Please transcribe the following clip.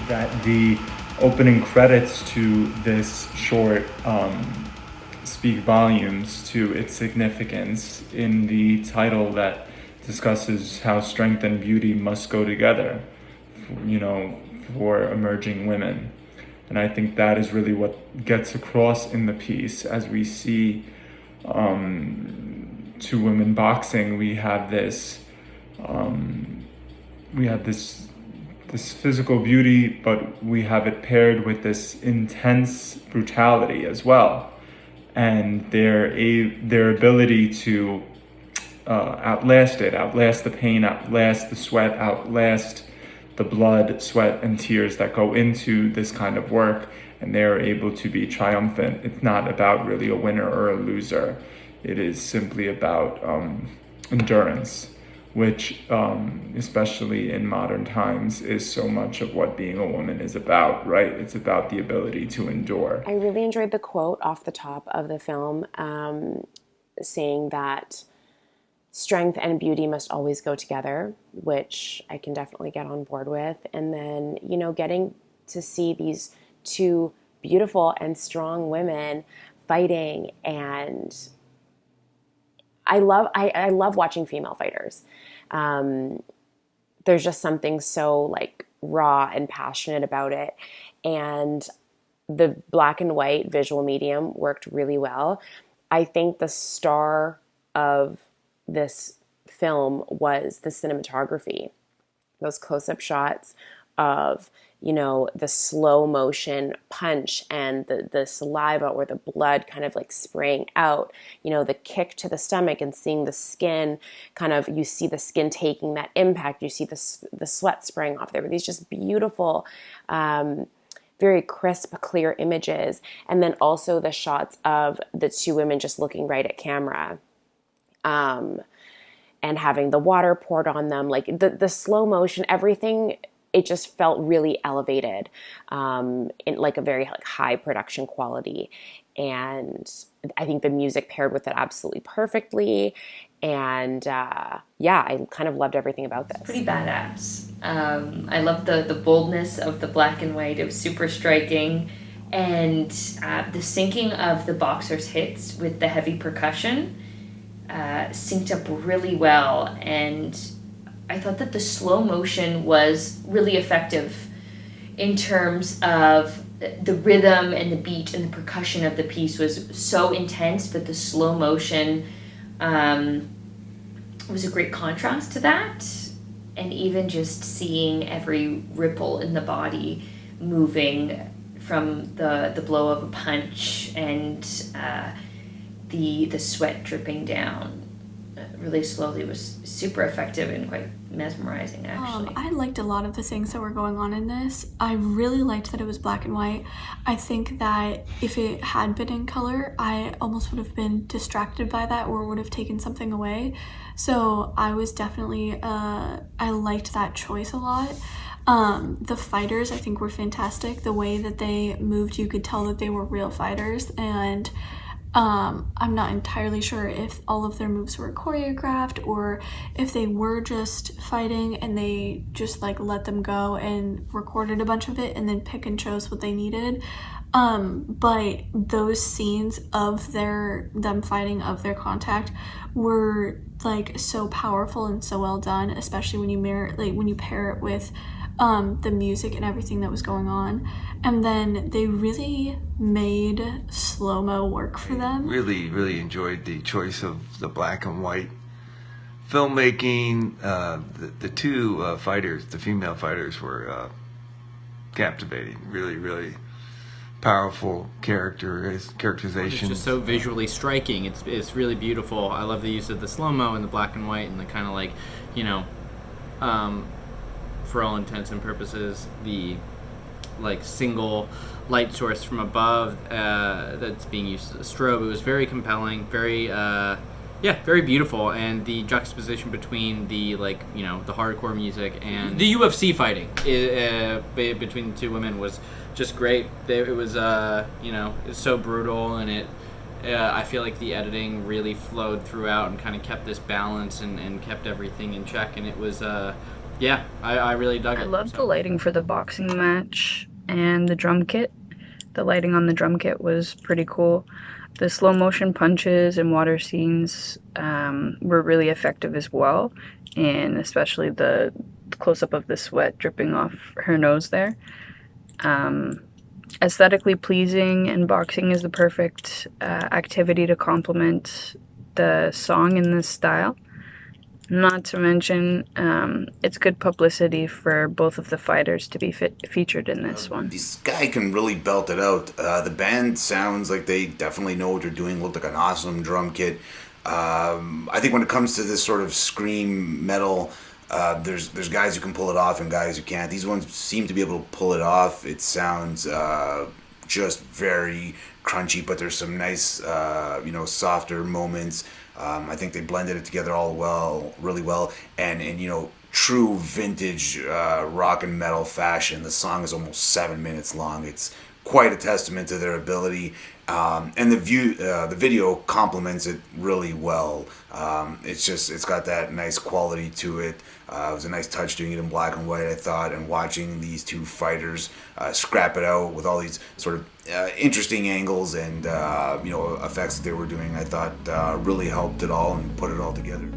that the opening credits to this short speak volumes to its significance in the title that discusses how strength and beauty must go together, for emerging women. And I think that is really what gets across in the piece. As we see two women boxing, we have this this physical beauty, but we have it paired with this intense brutality as well, and their ability to outlast the pain, outlast the sweat, outlast the blood, sweat, and tears that go into this kind of work, and they're able to be triumphant. It's not about really a winner or a loser. It is simply about endurance, which, especially in modern times, is so much of what being a woman is about, right? It's about the ability to endure. I really enjoyed the quote off the top of the film, saying that strength and beauty must always go together, which I can definitely get on board with. And then, getting to see these two beautiful and strong women fighting, and I love watching female fighters. There's just something so raw and passionate about it. And the black and white visual medium worked really well. I think the star of this film was the cinematography. Those close-up shots of, the slow motion punch and the saliva or the blood kind of spraying out, the kick to the stomach and seeing the skin you see the skin taking that impact. You see the sweat spraying off there. But these just beautiful, very crisp, clear images. And then also the shots of the two women just looking right at camera. And having the water poured on them, the slow motion, everything, it just felt really elevated, in a very high production quality. And I think the music paired with it absolutely perfectly. And I kind of loved everything about this. Pretty badass. I love the boldness of the black and white. It was super striking. And the syncing of the boxer's hits with the heavy percussion synced up really well, and I thought that the slow motion was really effective in terms of the rhythm and the beat and the percussion of the piece was so intense, but the slow motion was a great contrast to that, and even just seeing every ripple in the body moving from the blow of a punch and the sweat dripping down really slowly was super effective and quite mesmerizing, actually. I liked a lot of the things that were going on in this. I really liked that it was black and white. I think that if it had been in color, I almost would have been distracted by that or would have taken something away. So I was definitely, I liked that choice a lot. The fighters, I think, were fantastic. The way that they moved, you could tell that they were real fighters, and I'm not entirely sure if all of their moves were choreographed or if they were just fighting and they just let them go and recorded a bunch of it and then pick and chose what they needed. But those scenes of them fighting, of their contact, were so powerful and so well done, especially when you pair it with the music and everything that was going on. And then they really made slow-mo work for them. Really, really enjoyed the choice of the black and white filmmaking. The two fighters, the female fighters, were captivating. Really, really powerful characterization. It's just so visually striking. It's really beautiful. I love the use of the slow-mo and the black and white and the kind of for all intents and purposes, the single light source from above that's being used as a strobe. It was very compelling, very very beautiful, and the juxtaposition between the the hardcore music and the UFC fighting between the two women was just great. It was it's so brutal, and it I feel like the editing really flowed throughout and kind of kept this balance and kept everything in check, and it was yeah, I really dug it. I loved the lighting for the boxing match and the drum kit. The lighting on the drum kit was pretty cool. The slow motion punches and water scenes were really effective as well, and especially the close up of the sweat dripping off her nose there. Aesthetically pleasing, and boxing is the perfect activity to complement the song in this style. Not to mention, it's good publicity for both of the fighters to be featured in this one. This guy can really belt it out. The band sounds like they definitely know what they're doing. Looked like an awesome drum kit. I think when it comes to this sort of scream metal, there's guys who can pull it off and guys who can't. These ones seem to be able to pull it off. It sounds just very crunchy, but there's some nice, softer moments. I think they blended it together really well, and true vintage rock and metal fashion. The song is almost 7 minutes long. It's quite a testament to their ability, and the video complements it really well. It's got that nice quality to it. It was a nice touch doing it in black and white, I thought, and watching these two fighters scrap it out with all these sort of interesting angles and effects that they were doing, I thought really helped it all and put it all together.